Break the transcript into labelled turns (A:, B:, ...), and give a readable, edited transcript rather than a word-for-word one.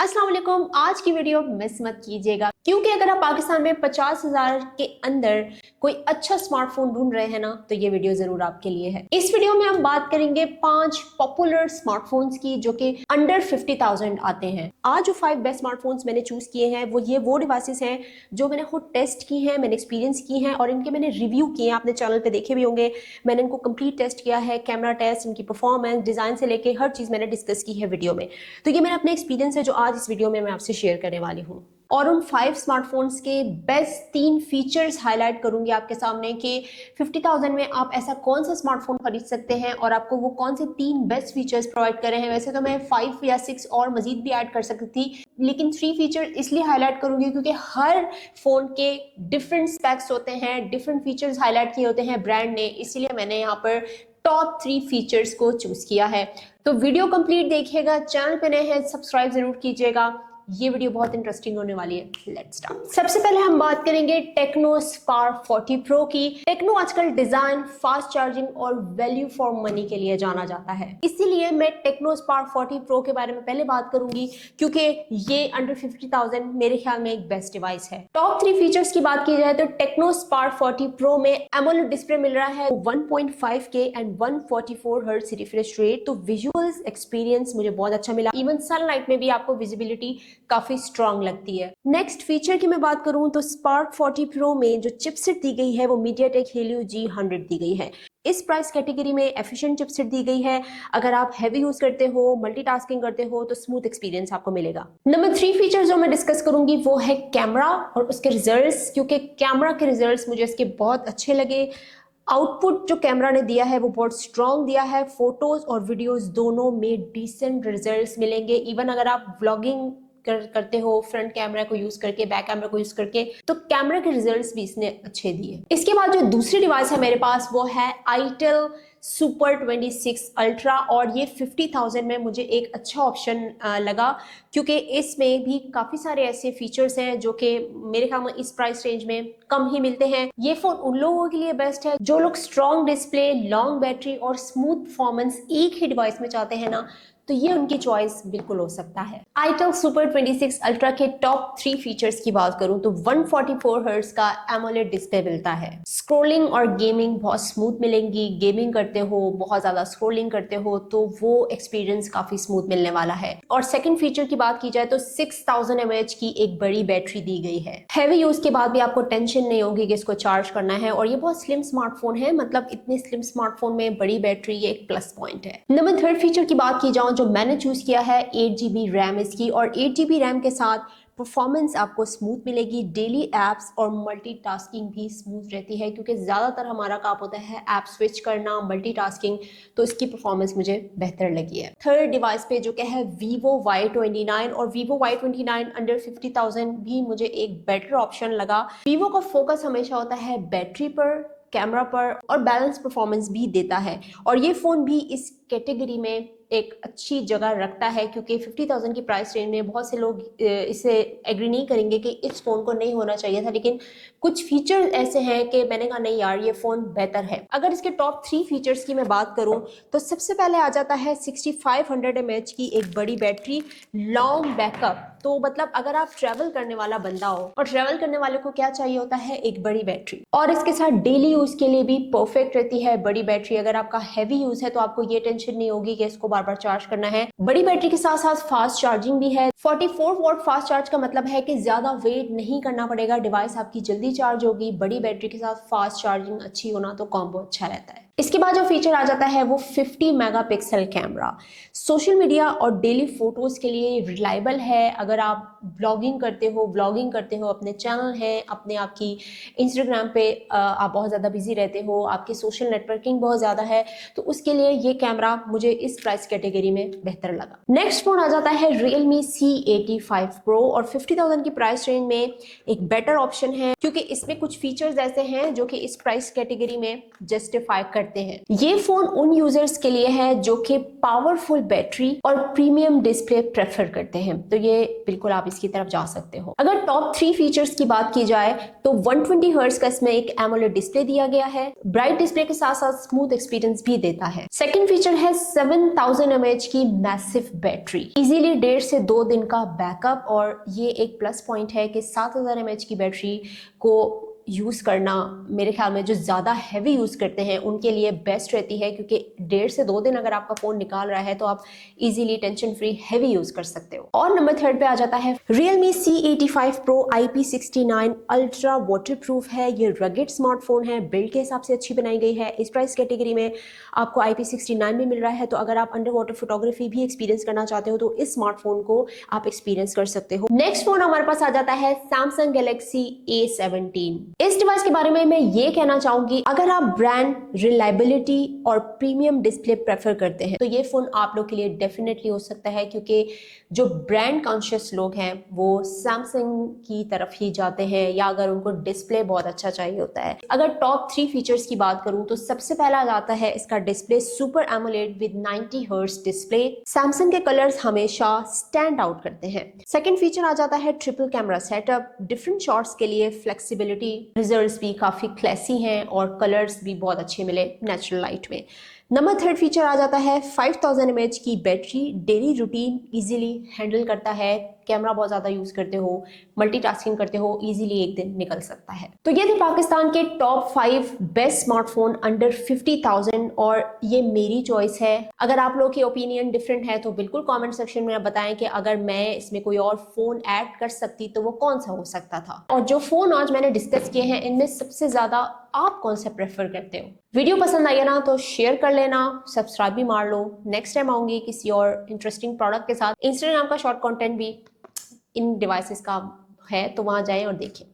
A: अस्सलाम वालेकुम। आज की वीडियो मिस मत कीजिएगा क्योंकि अगर आप पाकिस्तान में 50,000 के अंदर कोई अच्छा स्मार्टफोन ढूंढ रहे हैं ना तो ये वीडियो जरूर आपके लिए है। इस वीडियो में हम बात करेंगे 5 पॉपुलर स्मार्टफोन्स की जो कि अंडर 50,000 आते हैं। आज जो 5 बेस्ट स्मार्टफोन्स मैंने चूज किए हैं वो डिवाइसेस हैं जो मैंने खुद टेस्ट की हैं, मैंने एक्सपीरियंस की हैं और इनके मैंने रिव्यू किए हैं। आपने चैनल पे देखे भी होंगे, मैंने इनको कंप्लीट टेस्ट किया है, कैमरा टेस्ट, इनकी परफॉर्मेंस, डिजाइन से लेके हर चीज मैंने डिस्कस की है वीडियो में। तो ये मेरा अपना एक्सपीरियंस है जो आज इस वीडियो में मैं आपसे शेयर करने वाली हूँ और उन 5 स्मार्टफोन्स के बेस्ट 3 फीचर्स हाईलाइट करूंगी आपके सामने कि 50,000 में आप ऐसा कौन सा स्मार्टफोन खरीद सकते हैं और आपको वो कौन से 3 बेस्ट फीचर्स प्रोवाइड कर रहे हैं। वैसे तो मैं 5 या 6 और मजीद भी ऐड कर सकती थी, लेकिन 3 फीचर इसलिए हाईलाइट करूंगी क्योंकि हर फोन के डिफरेंट स्पेक्स होते हैं, डिफरेंट फीचर्स हाईलाइट किए होते हैं ब्रांड ने, इसीलिए मैंने यहाँ पर टॉप 3 फीचर्स को चूज किया है। तो वीडियो कंप्लीट देखिएगा, चैनल पे नए हैं सब्सक्राइब जरूर कीजिएगा, ये वीडियो बहुत इंटरेस्टिंग होने वाली है। Let's start. सबसे पहले हम बात करेंगे टेक्नो स्पार्क 40 प्रो की। टेक्नो आजकल डिजाइन, फास्ट चार्जिंग और वैल्यू फॉर मनी के लिए जाना जाता है, इसीलिए मैं टेक्नो स्पार्क 40 प्रो के बारे में पहले बात करूंगी क्योंकि ये अंडर 50,000 मेरे ख्याल में एक बेस्ट डिवाइस है। टॉप 3 फीचर्स की बात की जाए तो टेक्नो स्पार्क 40 प्रो में एमोलेड डिस्प्ले मिल रहा है, 1.5K and 144 hertz refresh rate. तो विजुअल्स एक्सपीरियंस मुझे बहुत अच्छा मिला, इवन सनलाइट में भी आपको विजिबिलिटी काफी स्ट्रांग लगती है। नेक्स्ट फीचर की मैं बात करूं तो स्पार्क 40 प्रो में जो चिपसेट दी गई है वो MediaTek Helio G100 दी गई है। इस प्राइस कैटेगरी में एफिशिएंट चिपसेट दी गई है। अगर आप हैवी यूज करते हो, मल्टीटास्किंग करते हो तो स्मूथ एक्सपीरियंस आपको मिलेगा। नंबर 3 फीचर जो मैं डिस्कस करूंगी वो है कैमरा और उसके रिजल्ट्स, क्योंकि कैमरा के रिजल्ट्स मुझे इसके बहुत अच्छे लगे। आउटपुट जो कैमरा ने दिया है वो बहुत स्ट्रॉन्ग दिया है, फोटोज और वीडियोस दोनों में डिसेंट रिजल्ट्स मिलेंगे। इवन अगर आप व्लॉगिंग करते हो फ्रंट कैमरा को यूज करके, बैक कैमरा को यूज करके, तो कैमरा के रिजल्ट्स भी इसने अच्छे दिए। इसके बाद जो दूसरी डिवाइस है मेरे पास वो है आईटेल सुपर 26 अल्ट्रा और ये 50,000 में मुझे एक अच्छा ऑप्शन लगा क्योंकि इसमें भी काफी सारे ऐसे फीचर्स हैं जो कि मेरे ख्याल में इस प्राइस रेंज में कम ही मिलते हैं। ये फोन उन लोगों के लिए बेस्ट है जो लोग स्ट्रॉन्ग डिस्प्ले, लॉन्ग बैटरी और स्मूथ परफॉर्मेंस एक ही डिवाइस में चाहते हैं ना, तो ये उनकी चॉइस बिल्कुल हो सकता है। आईटेल सुपर 26 अल्ट्रा के टॉप 3 फीचर्स की बात करूं तो 144 हर्ट्ज का एमोलेड डिस्प्ले मिलता है। स्क्रोलिंग और गेमिंग बहुत स्मूथ मिलेंगी। गेमिंग करते हो, बहुत ज्यादा स्क्रोलिंग करते हो तो वो एक्सपीरियंस काफी स्मूथ मिलने वाला है। और सेकंड फीचर की बात की जाए तो 6000 mAh की एक बड़ी बैटरी दी गई है। हैवी यूज के बाद भी आपको टेंशन नहीं होगी कि इसको चार्ज करना है और ये बहुत स्लिम स्मार्टफोन है, मतलब इतने स्लिम स्मार्टफोन में बड़ी बैटरी ये एक प्लस पॉइंट है। नंबर 3 फीचर की बात की जाए जो मैंने चूज किया है 8GB रैम इसकी, और 8GB रैम के साथ परफॉर्मेंस आपको स्मूथ मिलेगी। डेली एप्स और मल्टीटास्किंग भी स्मूथ रहती है क्योंकि ज़्यादातर हमारा काम होता है ऐप स्विच करना, मल्टीटास्किंग, तो इसकी परफॉर्मेंस मुझे बेहतर लगी है। थर्ड डिवाइस पे जो क्या है Vivo Y29, और Vivo Y29 अंडर 50,000 भी मुझे एक बेटर ऑप्शन लगा। Vivo का फोकस हमेशा होता है बैटरी पर, कैमरा पर और बैलेंस परफॉर्मेंस भी देता है और ये फ़ोन भी इस कैटेगरी में एक अच्छी जगह रखता है क्योंकि 50,000 की प्राइस रेंज में बहुत से लोग इसे एग्री नहीं करेंगे कि इस फ़ोन को नहीं होना चाहिए था, लेकिन कुछ फीचर्स ऐसे हैं कि मैंने कहा नहीं यार ये फ़ोन बेहतर है। अगर इसके टॉप 3 फीचर्स की मैं बात करूं तो सबसे पहले आ जाता है 6500 mAh की एक बड़ी बैटरी, लॉन्ग बैकअप। तो मतलब अगर आप ट्रैवल करने वाला बंदा हो, और ट्रैवल करने वाले को क्या चाहिए होता है, एक बड़ी बैटरी, और इसके साथ डेली यूज के लिए भी परफेक्ट रहती है बड़ी बैटरी। अगर आपका हैवी यूज है तो आपको ये टेंशन नहीं होगी कि इसको बार बार चार्ज करना है। बड़ी बैटरी के साथ साथ फास्ट चार्जिंग भी है। 44 वॉट फास्ट चार्ज का मतलब है कि ज्यादा वेट नहीं करना पड़ेगा, डिवाइस आपकी जल्दी चार्ज होगी। बड़ी बैटरी के साथ फास्ट चार्जिंग अच्छी होना तो कॉम्बो अच्छा रहता है। इसके बाद जो फीचर आ जाता है वो 50 मेगापिक्सल कैमरा। सोशल मीडिया और डेली फोटोज के लिए रिलायबल है। अगर आप ब्लॉगिंग करते हो, अपने चैनल है, अपने आपकी इंस्टाग्राम पे आप बहुत ज़्यादा बिजी रहते हो, आपकी सोशल नेटवर्किंग बहुत ज़्यादा है, तो उसके लिए ये कैमरा मुझे इस प्राइस कैटेगरी में बेहतर लगा। नेक्स्ट फोन आ जाता है Realme C85 Pro और 50,000 की प्राइस रेंज में एक बेटर ऑप्शन है क्योंकि इसमें कुछ फीचर्स ऐसे हैं जो कि इस प्राइस कैटेगरी में जस्टिफाई कर करते हैं। ये फोन उन यूजर्स के लिए है जो कि पावरफुल बैटरी और प्रीमियम डिस्प्ले प्रेफर करते हैं, तो ये बिल्कुल आप इसकी तरफ जा सकते हो। अगर टॉप 3 फीचर्स की बात की जाए तो 120 हर्ट्ज का इसमें एक एमोलेड डिस्प्ले दिया गया है, ब्राइट डिस्प्ले के साथ साथ स्मूथ एक्सपीरियंस भी देता है। सेकंड फीचर है 7000 mAh की मैसिव बैटरी, इजीली 1.5 से 2 दिन का बैकअप, और ये एक प्लस पॉइंट है कि 7000 mAh की बैटरी को यूज़ करना मेरे ख्याल में जो ज़्यादा हैवी यूज़ करते हैं उनके लिए बेस्ट रहती है, क्योंकि 1.5 से 2 दिन अगर आपका फ़ोन निकाल रहा है तो आप easily tension free heavy use कर सकते हो। और नंबर 3 पे आ जाता है Realme C85 Pro IP69 ultra waterproof है। ये रगेड स्मार्टफोन है, बिल्ड के हिसाब से अच्छी बनाई गई है। इस प्राइस कैटेगरी में आपको IP69 में मिल रहा है, तो अगर आप अंडर वाटर फोटोग्राफी भी एक्सपीरियंस करना चाहते हो तो इस स्मार्टफोन को आप एक्सपीरियंस कर सकते हो। नेक्स्ट फोन हमारे पास आ जाता है Samsung Galaxy A17। इस डिवाइस के बारे में मैं ये कहना चाहूंगी, अगर आप ब्रांड रिलायबिलिटी और प्रीमियम डिस्प्ले प्रेफर करते हैं तो ये फोन आप लोग के लिए डेफिनेटली हो सकता है, क्योंकि जो ब्रांड कॉन्शियस लोग हैं वो सैमसंग की तरफ ही जाते हैं, या अगर उनको डिस्प्ले बहुत अच्छा चाहिए होता है। अगर टॉप 3 फीचर्स की बात करूं तो सबसे पहला आता है इसका display super AMOLED with 90 hertz display. Samsung के कलर्स हमेशा स्टैंड आउट करते हैं। सेकंड फीचर आ जाता है triple camera setup, different shots के लिए फ्लेक्सिबिलिटी, रिजल्ट्स भी काफी क्लासी हैं और कलर्स भी बहुत अच्छे मिले नेचुरल लाइट में। नंबर 3 फीचर आ जाता है 5000 mAh की battery, daily routine easily handle करता है। कैमरा बहुत ज्यादा यूज करते हो, मल्टीटास्किंग करते हो, इजीली एक दिन निकल सकता है। तो ये थे पाकिस्तान के टॉप 5 बेस्ट स्मार्टफोन अंडर 50,000, और ये मेरी चॉइस है। अगर आप लोगों की ओपिनियन डिफरेंट है तो बिल्कुल कमेंट सेक्शन में बताएं कि अगर मैं इसमें कोई और फोन ऐड कर सकती तो वो कौन सा हो सकता था। और जो फोन आज मैंने डिस्कस किए हैं इनमें सबसे ज्यादा आप कौन सा प्रेफर करते हो। वीडियो पसंद आई है ना तो शेयर कर लेना, सब्सक्राइब भी मार लो। नेक्स्ट टाइम आऊंगी किसी और इंटरेस्टिंग प्रोडक्ट के साथ। इंस्टाग्राम का शॉर्ट कंटेंट भी इन डिवाइसेस का है, तो वहां जाएं और देखें।